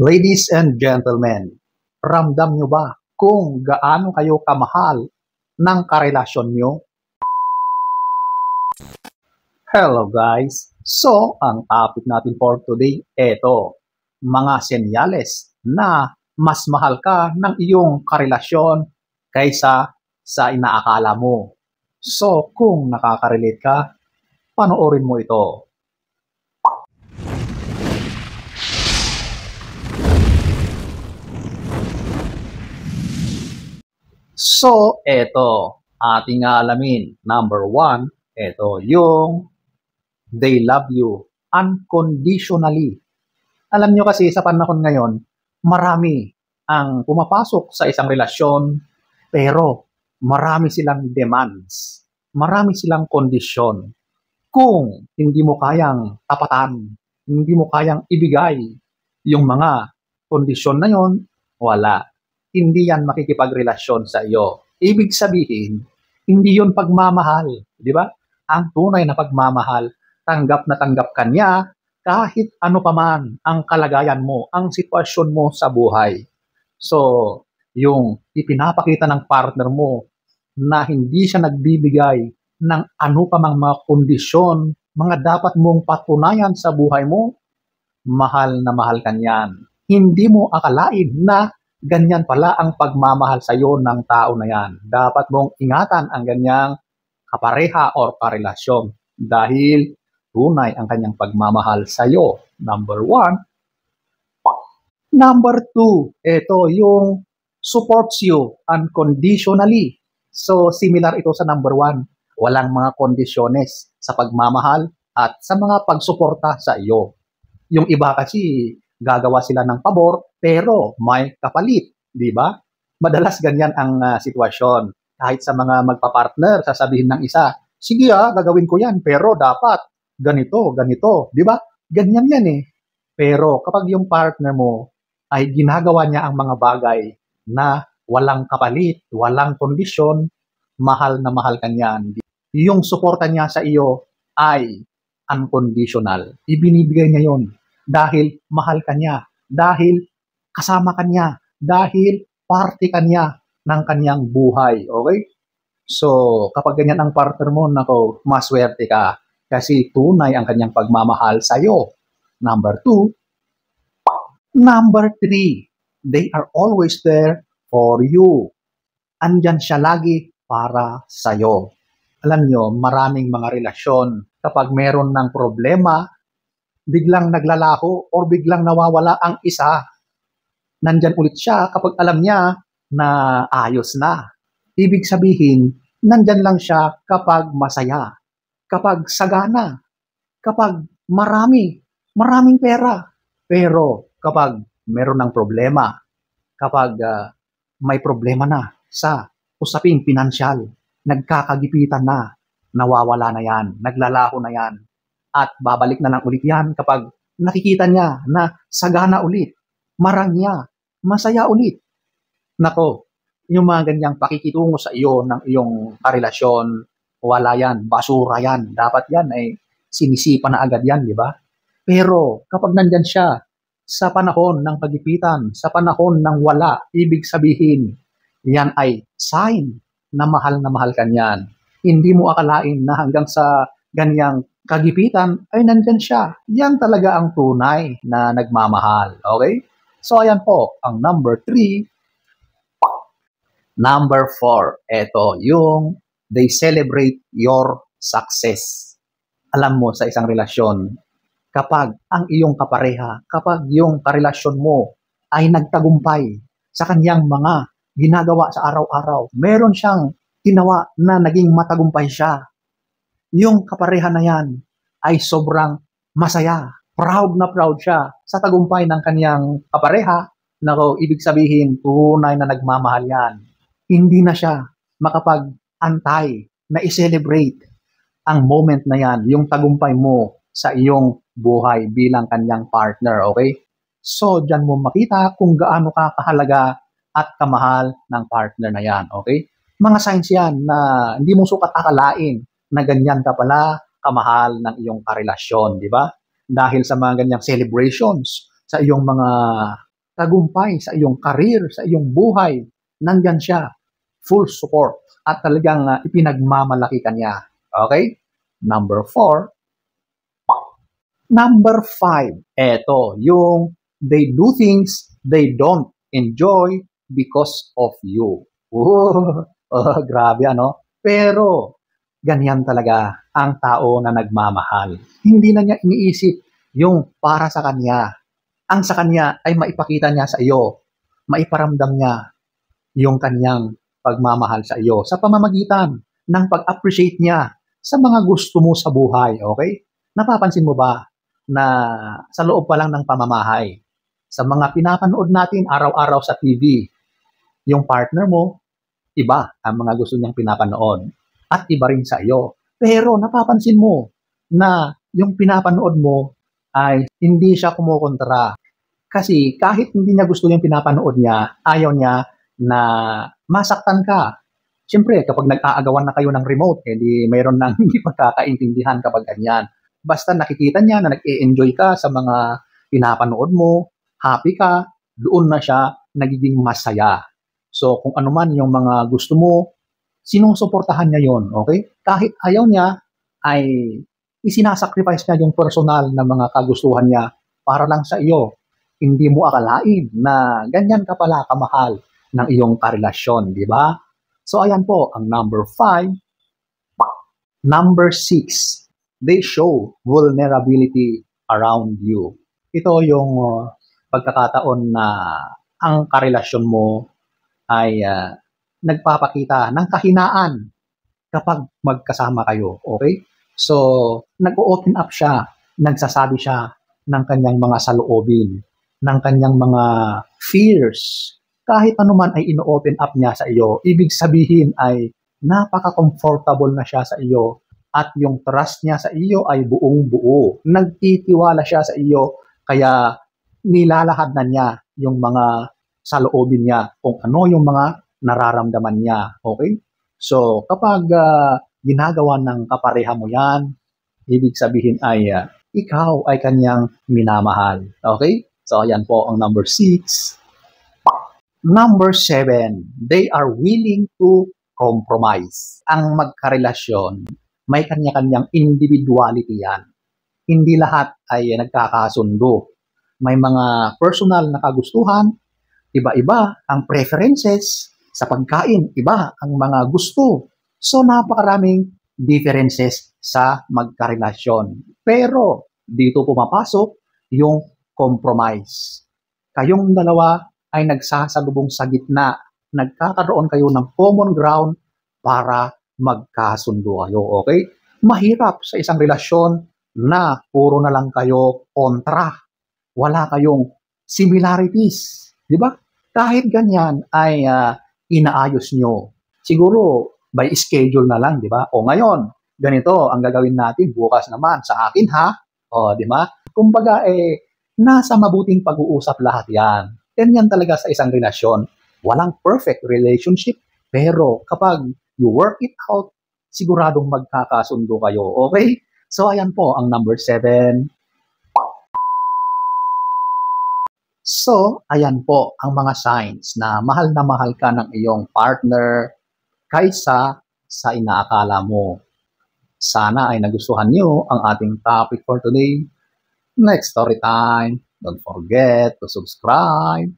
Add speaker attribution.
Speaker 1: Ladies and gentlemen, ramdam nyo ba kung gaano kayo kamahal ng karelasyon nyo? Hello guys! So, ang topic natin for today, eto, mga senyales na mas mahal ka ng iyong karelasyon kaysa sa inaakala mo. So, kung nakaka-relate ka, panoorin mo ito. So, eto, ating alamin. Number 1, eto yung they love you unconditionally. Alam nyo kasi sa panahon ngayon, marami ang pumapasok sa isang relasyon, pero marami silang demands, marami silang kondisyon. Kung hindi mo kayang tapatan, hindi mo kayang ibigay yung mga kondisyon na yon, wala. Hindi yan makikipagrelasyon sa iyo. Ibig sabihin, hindi yun pagmamahal. Di ba? Ang tunay na pagmamahal, tanggap na tanggap ka niya kahit ano paman ang kalagayan mo, ang sitwasyon mo sa buhay. So, yung ipinapakita ng partner mo na hindi siya nagbibigay ng ano pa mang mga kondisyon, mga dapat mong patunayan sa buhay mo, mahal na mahal ka niyan. Hindi mo akalain na ganyan pala ang pagmamahal sa iyo ng tao na yan. Dapat mong ingatan ang ganyang kapareha or karelasyon dahil tunay ang kanyang pagmamahal sa iyo. Number 1. Number 2, ito yung supports you unconditionally. So, similar ito sa number 1. Walang mga kondisyones sa pagmamahal at sa mga pagsuporta sa iyo. Yung iba kasi, gagawa sila ng pabor, pero may kapalit, di ba? Madalas ganyan ang sitwasyon. Kahit sa mga magpa-partner, sasabihin ng isa, sige gagawin ko yan, pero dapat ganito, ganito, di ba? Ganyan yan eh. Pero kapag yung partner mo ay ginagawa niya ang mga bagay na walang kapalit, walang kondisyon, mahal na mahal ka niyan. Yung suporta niya sa iyo ay unconditional. Ibinibigay niya yon dahil mahal ka niya, dahil kasama ka niya, dahil parte ka niya ng kanyang buhay. Okay? So, kapag ganyan ang partner mo, nako, maswerte ka kasi tunay ang kanyang pagmamahal sa iyo. Number 2. Number 3, they are always there for you. Andyan siya lagi para sa iyo. Alam nyo, maraming mga relasyon, kapag meron ng problema, biglang naglalaho or biglang nawawala ang isa. Nandyan ulit siya kapag alam niya na ayos na. Ibig sabihin, nandyan lang siya kapag masaya, kapag sagana, kapag maraming pera. Pero kapag meron ng problema, kapag may problema na sa usaping pinansyal, nagkakagipitan na, nawawala na yan, naglalaho na yan. At babalik na lang ulit yan kapag nakikita niya na sagana ulit, marangya, masaya ulit. Nako, yung mga ganyang pakikitungo sa iyo ng iyong karelasyon, wala yan, basura yan. Dapat yan ay sinisipa na agad yan, di ba? Pero kapag nandyan siya sa panahon ng pagipitan, sa panahon ng wala, ibig sabihin, yan ay sign na mahal ka niyan. Hindi mo akalain na hanggang sa ganyang kagipitan ay nandyan siya. Yan talaga ang tunay na nagmamahal. Okay? So, ayan po, ang number 3. Number 4, eto, yung they celebrate your success. Alam mo, sa isang relasyon, kapag ang iyong kapareha, kapag yung karelasyon mo ay nagtagumpay sa kanyang mga ginagawa sa araw-araw, meron siyang ginawa na naging matagumpay siya, yung kapareha na yan ay sobrang masaya. Proud na proud siya sa tagumpay ng kanyang kapareha. Nako, ibig sabihin, tunay na nagmamahal yan. Hindi na siya makapag-antay na i-celebrate ang moment na yan, yung tagumpay mo sa iyong buhay bilang kanyang partner, okay? So, dyan mo makita kung gaano ka kahalaga at kamahal ng partner na yan, okay? Mga signs yan na hindi mo sukat akalain na ganyan ka pala kamahal ng iyong karelasyon, di ba? Dahil sa mga ganyang celebrations, sa iyong mga tagumpay sa iyong career, sa iyong buhay, nandyan siya, full support, at talagang ipinagmamalaki ka niya. Okay? Number 4. Number 5, eto, yung they do things they don't enjoy because of you. Grabe ano? Pero, ganyan talaga ang tao na nagmamahal. Hindi na niya iniisip yung para sa kanya. Ang sa kanya ay maipakita niya sa iyo, maiparamdam niya yung kanyang pagmamahal sa iyo sa pamamagitan ng pag-appreciate niya sa mga gusto mo sa buhay, okay? Napapansin mo ba na sa loob pa lang ng pamamahay, sa mga pinapanood natin araw-araw sa TV, yung partner mo, iba ang mga gusto niyang pinapanood at iba rin sa iyo. Pero napapansin mo na yung pinapanood mo ay hindi siya kumukontra. Kasi kahit hindi niya gusto yung pinapanood niya, ayaw niya na masaktan ka. Siyempre, kapag nag-aagawan na kayo ng remote, di mayroon nang hindi pagkakaintindihan kapag ganyan. Basta nakikita niya na nag-e-enjoy ka sa mga pinapanood mo, happy ka, doon na siya nagiging masaya. So, kung ano man yung mga gusto mo, sinusuportahan niya yon, okay? Kahit ayaw niya, ay isinasacrifice niya yung personal na mga kagustuhan niya para lang sa iyo. Hindi mo akalain na ganyan ka pala kamahal ng iyong karelasyon, di ba? So, ayan po, ang number 5. Number 6, they show vulnerability around you. Ito yung pagkakataon na ang karelasyon mo ay nagpapakita ng kahinaan kapag magkasama kayo, okay? So, nag-open up siya, nagsasabi siya ng kanyang mga saloobin, ng kanyang mga fears. Kahit anuman ay ino-open up niya sa iyo, ibig sabihin ay napaka-comfortable na siya sa iyo at yung trust niya sa iyo ay buong-buo. Nagtitiwala siya sa iyo kaya nilalahad na niya yung mga saloobin niya kung ano yung mga nararamdaman niya. Okay? So, kapag ginagawa ng kapareha mo yan, ibig sabihin ay ikaw ay kanyang minamahal. Okay? So, ayan po ang number 6. Number 7, they are willing to compromise. Ang magkarelasyon, may kanya-kanyang individuality yan. Hindi lahat ay nagkakasundo. May mga personal na kagustuhan, iba-iba ang preferences sa pagkain, iba ang mga gusto. So, napakaraming differences sa magkarelasyon. Pero, dito pumapasok yung compromise. Kayong dalawa ay nagsasalubong sa gitna. Nagkakaroon kayo ng common ground para magkasundo kayo, okay? Mahirap sa isang relasyon na puro na lang kayo kontra. Wala kayong similarities, di ba? Kahit ganyan ay inaayos nyo. Siguro by schedule na lang, di ba? O ngayon, ganito ang gagawin natin, bukas naman sa akin ha. O, di ba? Kumbaga nasa mabuting pag-uusap lahat yan. Ganyan talaga sa isang relasyon. Walang perfect relationship, pero kapag you work it out, siguradong magkakasundo kayo. Okay? So, ayan po ang number 7. So, ayan po ang mga signs na mahal ka ng iyong partner kaysa sa inaakala mo. Sana ay nagustuhan niyo ang ating topic for today. Next story time. Don't forget to subscribe.